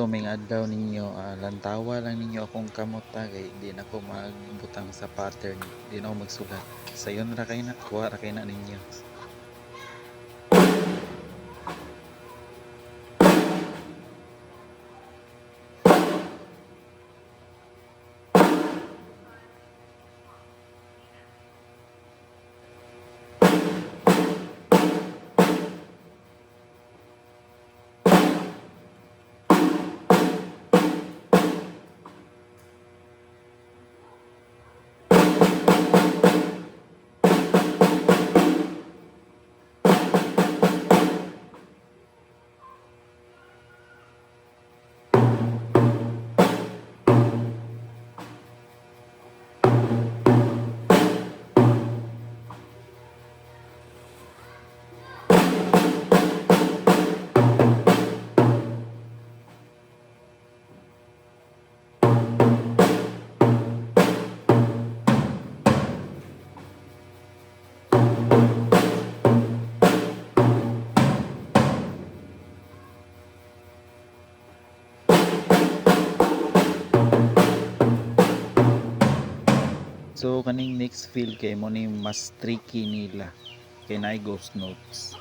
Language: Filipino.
may adlaw ninyo, lantawa lang ninyo akong kamot kay di na ko magbutang sa pattern, di na ako magsulat. Sayon ra kay na, kuha ra kay na ninyo. So kaning next field kay mo ni mas tricky nila kay naay ghost notes.